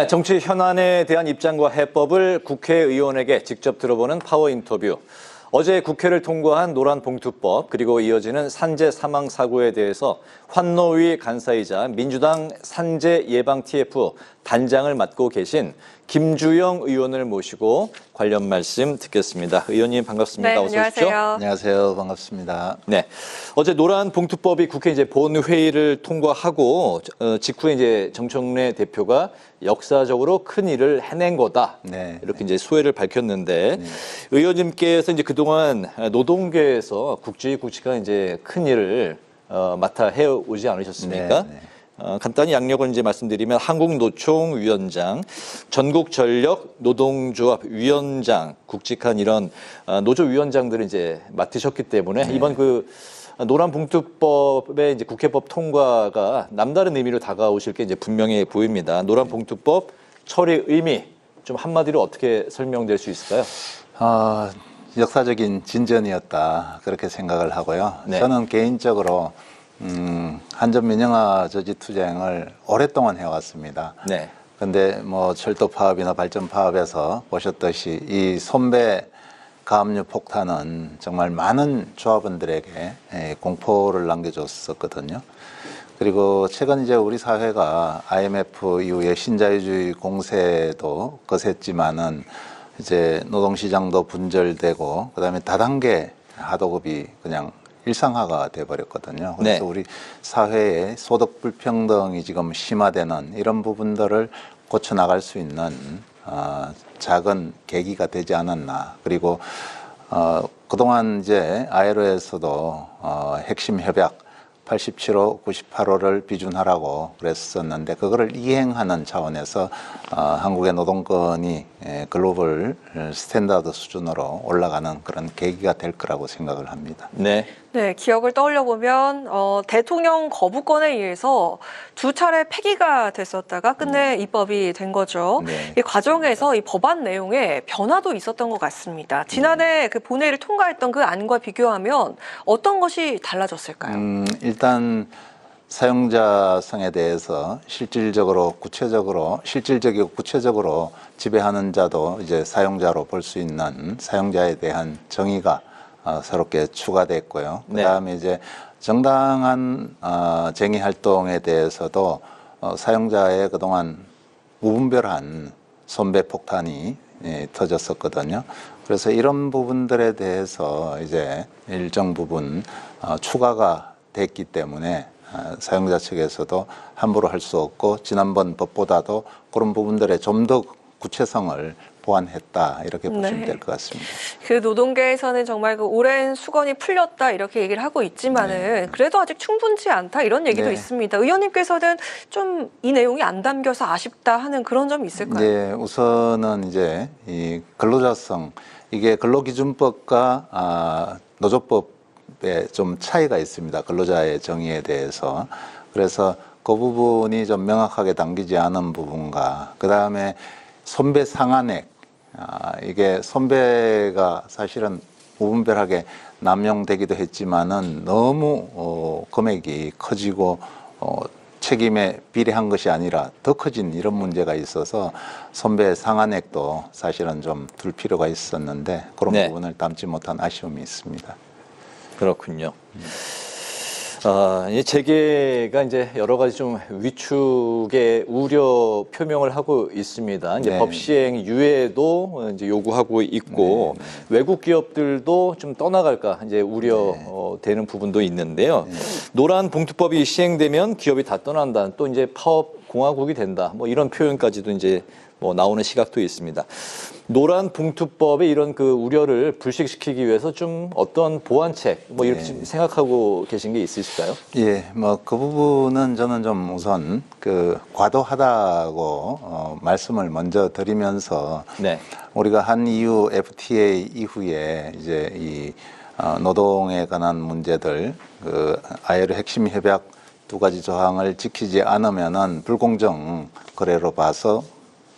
정치 현안에 대한 입장과 해법을 국회의원에게 직접 들어보는 파워 인터뷰. 어제 국회를 통과한 노란봉투법 그리고 이어지는 산재 사망 사고에 대해서 환노위 간사이자 민주당 산재 예방 TF 단장을 맡고 계신 김주영 의원을 모시고 관련 말씀 듣겠습니다. 의원님 반갑습니다. 네, 어서 오십시오. 안녕하세요. 반갑습니다. 네, 어제 노란봉투법이 국회 이제 본회의를 통과하고 직후에 이제 정청래 대표가 역사적으로 큰 일을 해낸 거다. 네, 이렇게 이제 소회를 밝혔는데 의원님께서 이제 그동안 노동계에서 굵직굵직한 이제 큰 일을 맡아 해오지 않으셨습니까? 네. 간단히 양력을 이제 말씀드리면 한국노총 위원장, 전국전력 노동조합 위원장, 굵직한 이런 노조 위원장들을 이제 맡으셨기 때문에 이번 그 노란봉투법의 이제 국회법 통과가 남다른 의미로 다가오실 게 이제 분명해 보입니다. 노란봉투법 처리 의미 좀 한마디로 어떻게 설명될 수 있을까요? 역사적인 진전이었다 그렇게 생각을 하고요. 네. 저는 개인적으로 한전민영화 저지 투쟁을 오랫동안 해왔습니다. 네. 근데 뭐 철도 파업이나 발전 파업에서 보셨듯이 이 손배 가압류 폭탄은 정말 많은 조합원들에게 공포를 남겨줬었거든요. 그리고 최근 이제 우리 사회가 IMF 이후에 신자유주의 공세도 거셌지만은 이제 노동시장도 분절되고 그다음에 다단계 하도급이 그냥 일상화가 돼버렸거든요. 그래서 네. 우리 사회의 소득 불평등이 지금 심화되는 이런 부분들을 고쳐나갈 수 있는 작은 계기가 되지 않았나. 그리고 그동안 이제 ILO에서도 핵심 협약 87호, 98호를 비준하라고 그랬었는데 그거를 이행하는 차원에서 한국의 노동권이 글로벌 스탠다드 수준으로 올라가는 그런 계기가 될 거라고 생각을 합니다. 네. 네, 기억을 떠올려 보면 대통령 거부권에 의해서 두 차례 폐기가 됐었다가 끝내 입법이 된 거죠. 네. 이 과정에서 이 법안 내용에 변화도 있었던 것 같습니다. 지난해 그 본회의를 통과했던 그 안과 비교하면 어떤 것이 달라졌을까요? 일단 사용자성에 대해서 실질적이고 구체적으로 지배하는 자도 이제 사용자로 볼 수 있는 사용자에 대한 정의가 새롭게 추가됐고요. 네. 그다음에 이제 정당한 쟁의 활동에 대해서도 사용자의 그동안 무분별한 손배 폭탄이 터졌었거든요. 그래서 이런 부분들에 대해서 이제 일정 부분 추가가 됐기 때문에 사용자 측에서도 함부로 할 수 없고 지난번 법보다도 그런 부분들의 좀 더 구체성을 보완했다 이렇게 보시면 될 것 같습니다. 그 노동계에서는 정말 그 오랜 수건이 풀렸다 이렇게 얘기를 하고 있지만은 그래도 아직 충분치 않다 이런 얘기도 있습니다. 의원님께서는 좀 이 내용이 안 담겨서 아쉽다 하는 그런 점이 있을까요? 네, 우선은 이제 이 근로자성 이게 근로기준법과 노조법에 좀 차이가 있습니다. 근로자의 정의에 대해서. 그래서 그 부분이 좀 명확하게 담기지 않은 부분과 그 다음에 손배 상한액 이게 손배가 사실은 무분별하게 남용되기도 했지만은 너무 금액이 커지고 책임에 비례한 것이 아니라 더 커진 이런 문제가 있어서 손배 상한액도 사실은 좀 둘 필요가 있었는데 그런 부분을 담지 못한 아쉬움이 있습니다. 그렇군요. 이 재계가 이제 여러 가지 좀 위축의 우려 표명을 하고 있습니다. 이제 법 시행 유예도 이제 요구하고 있고 외국 기업들도 좀 떠나갈까 이제 우려되는 부분도 있는데요. 노란봉투법이 시행되면 기업이 다 떠난다. 또 이제 파업 공화국이 된다. 뭐 이런 표현까지도 이제 뭐 나오는 시각도 있습니다. 노란봉투법의 이런 그 우려를 불식시키기 위해서 좀 어떤 보완책 뭐 이렇게 좀 생각하고 계신 게 있으실까요? 예, 뭐 그 부분은 저는 좀 우선 그 과도하다고 말씀을 먼저 드리면서 우리가 한 EU FTA 이후에 이제 이 노동에 관한 문제들 그 ILO 핵심 협약 두 가지 조항을 지키지 않으면은 불공정 거래로 봐서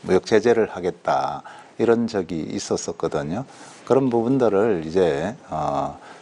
무역 제재를 하겠다 이런 적이 있었었거든요. 그런 부분들을 이제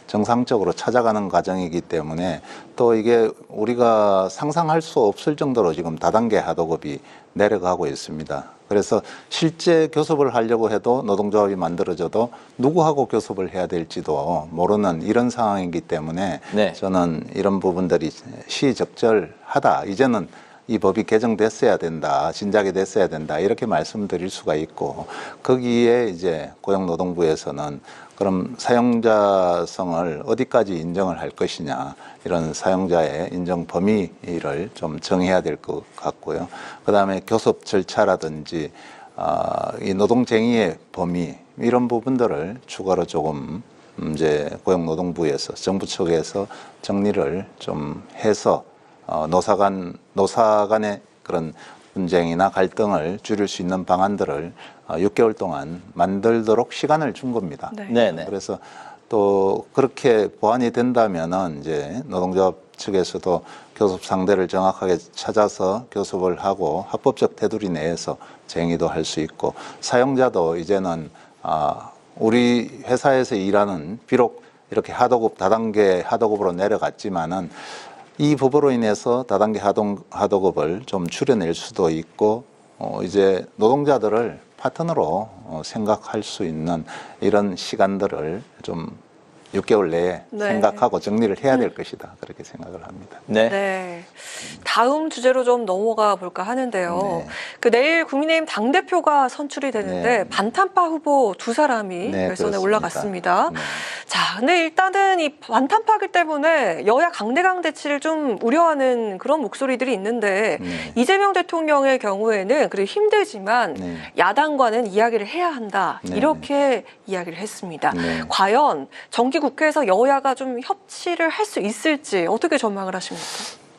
정상적으로 찾아가는 과정이기 때문에 또 이게 우리가 상상할 수 없을 정도로 지금 다단계 하도급이 내려가고 있습니다. 그래서 실제 교섭을 하려고 해도 노동조합이 만들어져도 누구하고 교섭을 해야 될지도 모르는 이런 상황이기 때문에 네. 저는 이런 부분들이 시적절하다. 이제는 이 법이 개정됐어야 된다, 진작에 됐어야 된다, 이렇게 말씀드릴 수가 있고, 거기에 이제 고용노동부에서는 그럼 사용자성을 어디까지 인정을 할 것이냐, 이런 사용자의 인정 범위를 좀 정해야 될 것 같고요. 그 다음에 교섭 절차라든지, 이 노동쟁의의 범위, 이런 부분들을 추가로 조금 이제 고용노동부에서, 정부 측에서 정리를 좀 해서 노사 간의 그런 분쟁이나 갈등을 줄일 수 있는 방안들을 6개월 동안 만들도록 시간을 준 겁니다. 네. 네네. 그래서 또 그렇게 보완이 된다면은 이제 노동조합 측에서도 교섭 상대를 정확하게 찾아서 교섭을 하고 합법적 테두리 내에서 쟁의도 할 수 있고, 사용자도 이제는 우리 회사에서 일하는, 비록 이렇게 하도급, 다단계 하도급으로 내려갔지만은 이 법으로 인해서 다단계 하도급을 좀 줄여낼 수도 있고, 이제 노동자들을 파트너로 생각할 수 있는 이런 시간들을 좀 6개월 내에 네. 생각하고 정리를 해야 될 것이다. 그렇게 생각을 합니다. 네. 네. 다음 주제로 좀 넘어가 볼까 하는데요. 네. 그 내일 국민의힘 당대표가 선출이 되는데 네. 반탄파 후보 두 사람이 네, 결선에 그렇습니다. 올라갔습니다. 네. 자, 근데 일단은 이 반탄파기 때문에 여야 강대강 대치를 좀 우려하는 그런 목소리들이 있는데 네. 이재명 대통령의 경우에는 그래도 힘들지만 네. 야당과는 이야기를 해야 한다. 네. 이렇게 이야기를 했습니다. 네. 과연 정기국회에서 여야가 좀 협치를 할 수 있을지 어떻게 전망을 하십니까?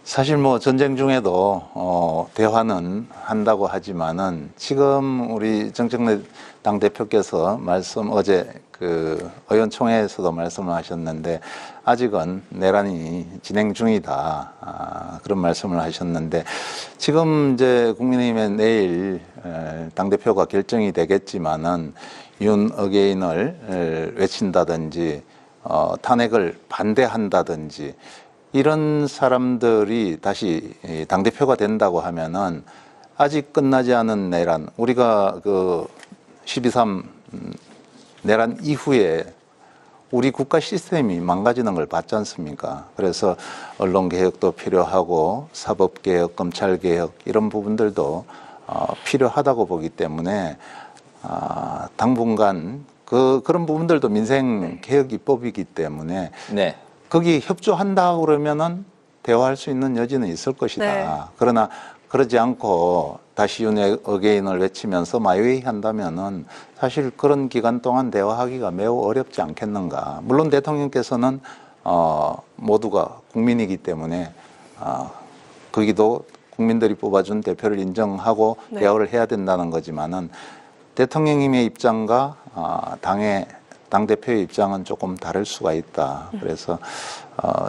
사실 뭐 전쟁 중에도 대화는 한다고 하지만은 지금 우리 정청래 당대표께서 어제 그 의원총회에서도 말씀을 하셨는데 아직은 내란이 진행 중이다, 그런 말씀을 하셨는데, 지금 이제 국민의힘의 내일 당대표가 결정이 되겠지만은 윤 어게인을 외친다든지 탄핵을 반대한다든지 이런 사람들이 다시 당대표가 된다고 하면은 아직 끝나지 않은 내란, 우리가 그 12.3 내란 이후에 우리 국가 시스템이 망가지는 걸 봤지 않습니까? 그래서 언론개혁도 필요하고 사법개혁, 검찰개혁 이런 부분들도 필요하다고 보기 때문에 당분간 그런 부분들도 민생개혁 입법이기 때문에 네. 거기 협조한다 그러면은 대화할 수 있는 여지는 있을 것이다. 네. 그러나 그러지 않고 다시 윤 어게인을 외치면서 마이웨이 한다면은 사실 그런 기간 동안 대화하기가 매우 어렵지 않겠는가. 물론 대통령께서는 모두가 국민이기 때문에 거기도 국민들이 뽑아준 대표를 인정하고 네. 대화를 해야 된다는 거지만은 대통령님의 입장과 당대표의 입장은 조금 다를 수가 있다. 그래서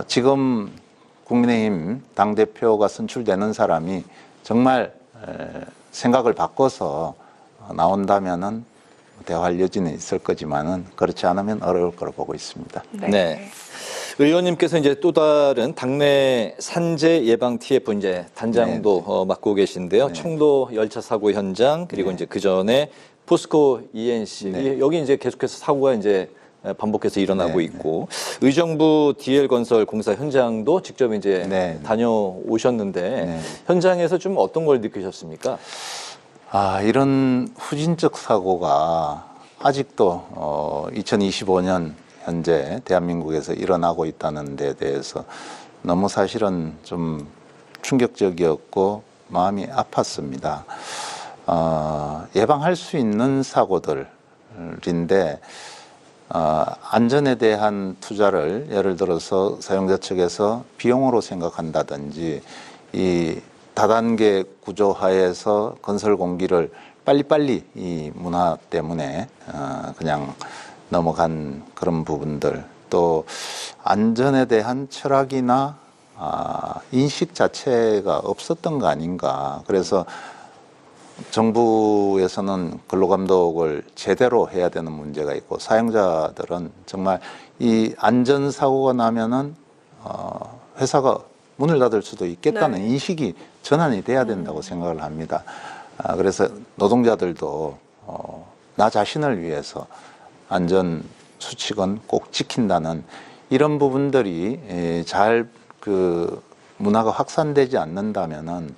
지금 국민의힘 당대표가 선출되는 사람이 정말 생각을 바꿔서 나온다면은 대화할 여지는 있을 거지만은 그렇지 않으면 어려울 거로 보고 있습니다. 네. 네. 의원님께서 이제 또 다른 당내 산재 예방 TF 이제 단장도 맡고 계신데요. 네. 청도 열차 사고 현장 그리고 네. 이제 그 전에 포스코 ENC 네. 여기 이제 계속해서 사고가 이제 반복해서 일어나고 네. 있고 의정부 DL건설 공사 현장도 직접 이제 네. 다녀오셨는데 네. 현장에서 좀 어떤 걸 느끼셨습니까? 이런 후진적 사고가 아직도 2025년 현재 대한민국에서 일어나고 있다는 데 대해서 너무 사실은 좀 충격적이었고 마음이 아팠습니다. 예방할 수 있는 사고들인데 안전에 대한 투자를 예를 들어서 사용자 측에서 비용으로 생각한다든지 이 다단계 구조하에서 건설 공기를 빨리빨리 이 문화 때문에 그냥 넘어간 그런 부분들, 또 안전에 대한 철학이나 인식 자체가 없었던 거 아닌가. 그래서 정부에서는 근로감독을 제대로 해야 되는 문제가 있고 사용자들은 정말 이 안전사고가 나면은 회사가 문을 닫을 수도 있겠다는 네. 인식이 전환이 돼야 된다고 생각을 합니다. 그래서 노동자들도 나 자신을 위해서 안전 수칙은 꼭 지킨다는 이런 부분들이 잘 그 문화가 확산되지 않는다면은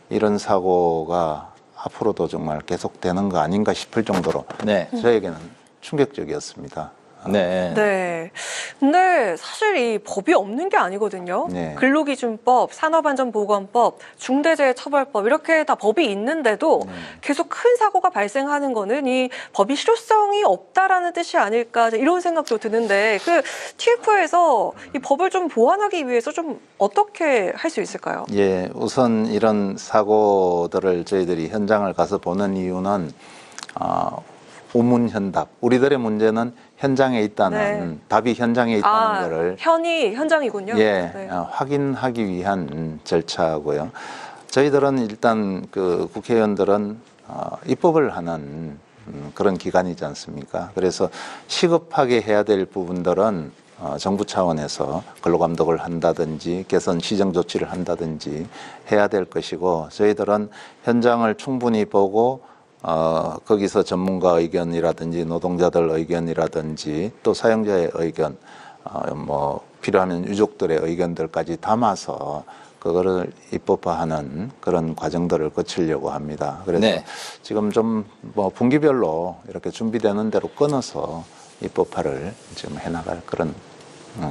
이런 사고가 앞으로도 정말 계속되는 거 아닌가 싶을 정도로 네. 저에게는 충격적이었습니다. 네. 네. 근데 사실 이 법이 없는 게 아니거든요. 네. 근로기준법, 산업안전보건법, 중대재해처벌법 이렇게 다 법이 있는데도 계속 큰 사고가 발생하는 거는 이 법이 실효성이 없다라는 뜻이 아닐까 이런 생각도 드는데 그 TF에서 이 법을 좀 보완하기 위해서 좀 어떻게 할 수 있을까요? 예, 우선 이런 사고들을 저희들이 현장을 가서 보는 이유는 우문현답. 우리들의 문제는 현장에 있다는 답이 현장에 있다는 것을 현이 현장이군요. 예, 네. 확인하기 위한 절차고요. 저희들은 일단 그 국회의원들은 입법을 하는 그런 기관이지 않습니까? 그래서 시급하게 해야 될 부분들은 정부 차원에서 근로감독을 한다든지 개선 시정 조치를 한다든지 해야 될 것이고 저희들은 현장을 충분히 보고 거기서 전문가 의견이라든지 노동자들 의견이라든지 또 사용자의 의견 뭐 필요하면 유족들의 의견들까지 담아서 그거를 입법화하는 그런 과정들을 거치려고 합니다. 그래서 네. 지금 좀 뭐 분기별로 이렇게 준비되는 대로 끊어서 입법화를 지금 해나갈 그런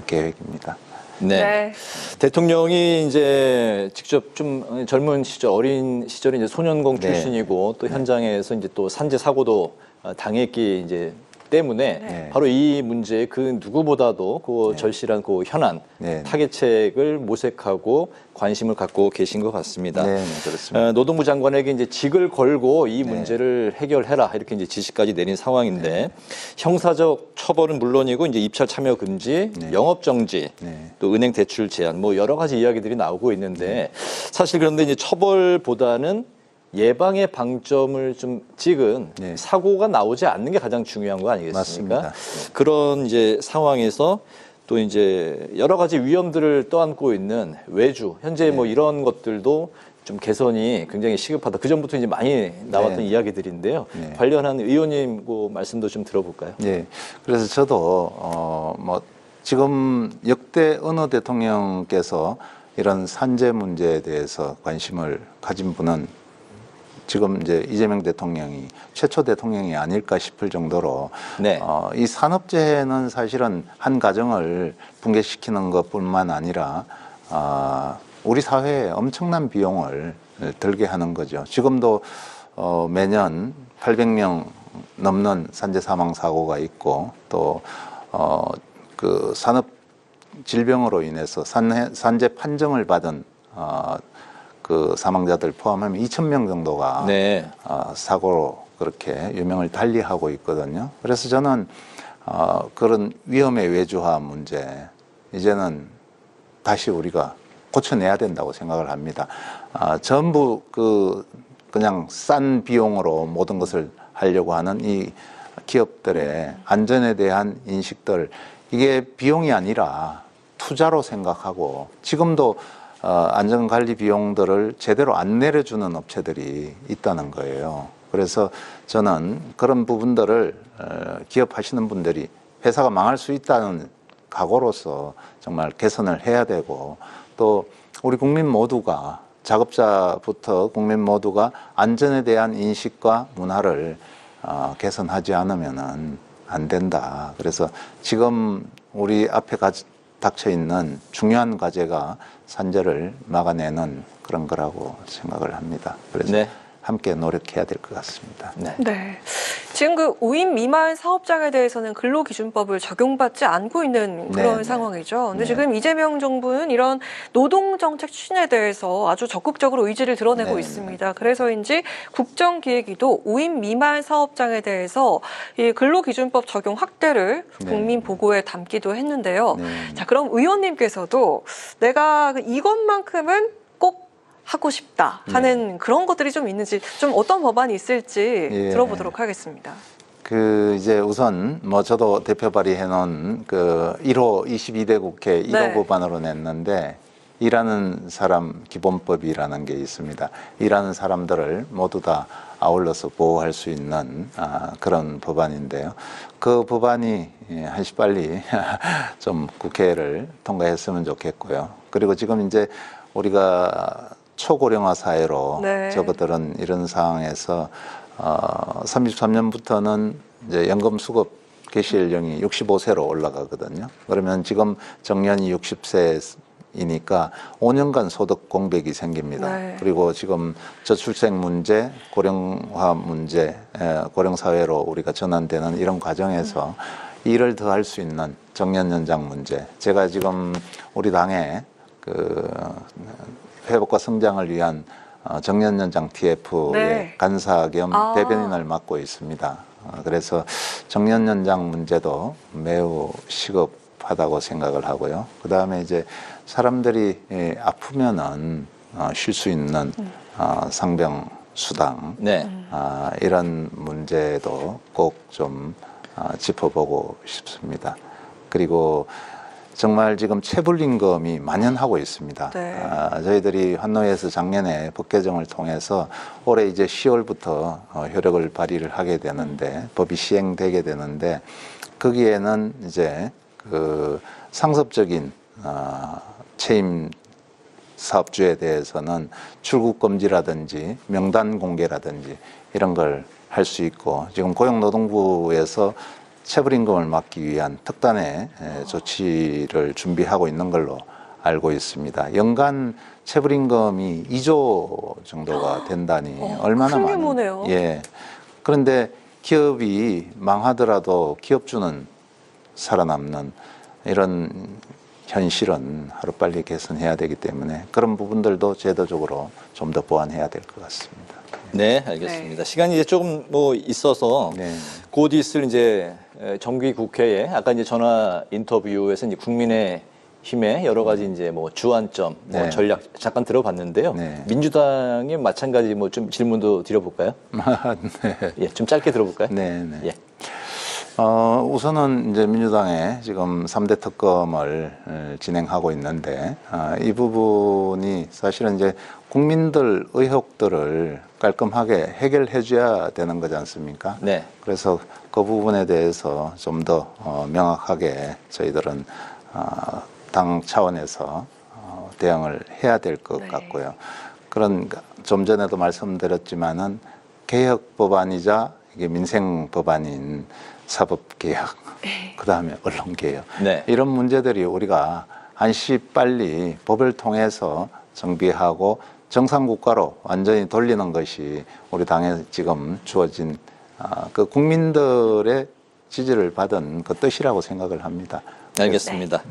계획입니다. 네. 네. 대통령이 이제 직접 좀 젊은 시절, 어린 시절에 이제 소년공 네. 출신이고 또 현장에서 이제 또 산재 사고도 당했기 이제 때문에 네. 바로 이 문제에 그 누구보다도 그 절실한 그 현안 네. 타개책을 모색하고 관심을 갖고 계신 것 같습니다. 네, 그렇습니다. 노동부 장관에게 이제 직을 걸고 이 네. 문제를 해결해라 이렇게 이제 지시까지 내린 상황인데 형사적 처벌은 물론이고 이제 입찰 참여 금지, 네. 영업 정지, 네. 또 은행 대출 제한 뭐 여러 가지 이야기들이 나오고 있는데 사실 그런데 이제 처벌보다는 예방의 방점을 좀 찍은 네. 사고가 나오지 않는 게 가장 중요한 거 아니겠습니까? 맞습니다. 그런 이제 상황에서 또 이제 여러 가지 위험들을 떠안고 있는 외주, 현재 뭐 이런 것들도 좀 개선이 굉장히 시급하다. 그 전부터 이제 많이 나왔던 네. 이야기들인데요. 네. 관련한 의원님 그 말씀도 좀 들어볼까요? 예. 그래서 저도 뭐 지금 역대 어느 대통령께서 이런 산재 문제에 대해서 관심을 가진 분은 지금 이제 이재명 대통령이 최초 대통령이 아닐까 싶을 정도로 네. 이 산업재해는 사실은 한 가정을 붕괴시키는 것뿐만 아니라 우리 사회에 엄청난 비용을 들게 하는 거죠. 지금도 매년 800명 넘는 산재 사망 사고가 있고 또 그 산업 질병으로 인해서 산재 판정을 받은 그 사망자들 포함하면 2,000명 정도가 네. 사고로 그렇게 유명을 달리하고 있거든요. 그래서 저는 그런 위험의 외주화 문제 이제는 다시 우리가 고쳐내야 된다고 생각을 합니다. 전부 그냥 싼 비용으로 모든 것을 하려고 하는 이 기업들의 안전에 대한 인식들 이게 비용이 아니라 투자로 생각하고 지금도 안전관리 비용들을 제대로 안 내려주는 업체들이 있다는 거예요. 그래서 저는 그런 부분들을 기업하시는 분들이 회사가 망할 수 있다는 각오로서 정말 개선을 해야 되고 또 우리 국민 모두가 작업자부터 국민 모두가 안전에 대한 인식과 문화를 개선하지 않으면은 안 된다. 그래서 지금 우리 앞에 닥쳐 있는 중요한 과제가 산재를 막아내는 그런 거라고 생각을 합니다. 그래서 네. 함께 노력해야 될 것 같습니다. 네. 네. 지금 그 5인 미만 사업장에 대해서는 근로기준법을 적용받지 않고 있는 그런 네, 상황이죠. 근데 네. 지금 이재명 정부는 이런 노동정책 추진에 대해서 아주 적극적으로 의지를 드러내고 네, 있습니다. 그래서인지 국정기획위도 5인 미만 사업장에 대해서 이 근로기준법 적용 확대를 네. 국민 보고에 담기도 했는데요. 네. 자, 그럼 의원님께서도 내가 이것만큼은 꼭 하고 싶다 하는 그런 것들이 좀 있는지, 좀 어떤 법안이 있을지 예. 들어보도록 하겠습니다. 이제 우선 뭐 저도 대표 발의해 놓은 1호 22대 국회 1호 네. 법안으로 냈는데, 일하는 사람 기본법이라는 게 있습니다. 일하는 사람들을 모두 다 아울러서 보호할 수 있는 그런 법안인데요. 그 법안이 한시 빨리 좀 국회를 통과했으면 좋겠고요. 그리고 지금 이제 우리가 초고령화 사회로 네. 접어드는 이런 상황에서 33년부터는 이제 연금 수급 개시 연령이 65세로 올라가거든요. 그러면 지금 정년이 60세이니까 5년간 소득 공백이 생깁니다. 네. 그리고 지금 저출생 문제, 고령화 문제, 고령 사회로 우리가 전환되는 이런 과정에서 일을 더 할 수 있는 정년 연장 문제. 제가 지금 우리 당에 회복과 성장을 위한 정년 연장 TF의 네. 간사 겸 대변인을 맡고 있습니다. 그래서 정년 연장 문제도 매우 시급하다고 생각을 하고요. 그 다음에 이제 사람들이 아프면은 쉴 수 있는 상병 수당, 네. 이런 문제도 꼭 좀 짚어보고 싶습니다. 그리고 정말 지금 체불임금이 만연하고 있습니다. 네. 저희들이 환노위에서 작년에 법 개정을 통해서 올해 이제 10월부터 효력을 발휘를 하게 되는데, 법이 시행되게 되는데, 거기에는 이제 상습적인 채임 사업주에 대해서는 출국 금지라든지 명단 공개라든지 이런 걸 할 수 있고, 지금 고용노동부에서 체불임금을 막기 위한 특단의 조치를 준비하고 있는 걸로 알고 있습니다. 연간 체불임금이 2조 정도가 된다니 얼마나 큰 많은. 규모네요. 예. 그런데 기업이 망하더라도 기업주는 살아남는 이런 현실은 하루빨리 개선해야 되기 때문에 그런 부분들도 제도적으로 좀 더 보완해야 될 것 같습니다. 네, 알겠습니다. 시간이 이제 조금 뭐 있어서 네. 곧 있을 이제 정기 국회에 아까 이제 전화 인터뷰에서 이제 국민의힘의 여러 가지 이제 뭐 주안점, 뭐 네. 전략 잠깐 들어봤는데요. 네. 민주당이 마찬가지 뭐 좀 질문도 드려볼까요? 네. 예, 좀 짧게 들어볼까요? 네, 네. 예. 우선은 이제 민주당에 지금 3대 특검을 진행하고 있는데, 이 부분이 사실은 이제 국민들 의혹들을 깔끔하게 해결해 줘야 되는 거지 않습니까? 네. 그래서 그 부분에 대해서 좀 더 명확하게 저희들은 당 차원에서 대응을 해야 될 것 네. 같고요. 그런 좀 전에도 말씀드렸지만은 개혁 법안이자 이게 민생 법안인 사법개혁, 그 다음에 언론개혁, 네. 이런 문제들이 우리가 한시 빨리 법을 통해서 정비하고 정상국가로 완전히 돌리는 것이 우리 당에 지금 주어진 그 국민들의 지지를 받은 그 뜻이라고 생각을 합니다. 알겠습니다.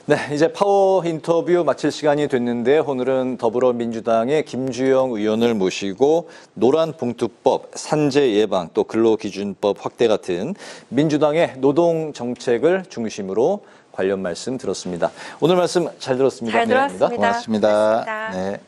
네, 이제 파워 인터뷰 마칠 시간이 됐는데, 오늘은 더불어민주당의 김주영 의원을 모시고 노란봉투법, 산재 예방, 또 근로기준법 확대 같은 민주당의 노동 정책을 중심으로 관련 말씀 들었습니다. 오늘 말씀 잘 들었습니다. 잘 들었습니다. 고맙습니다. 고맙습니다. 네.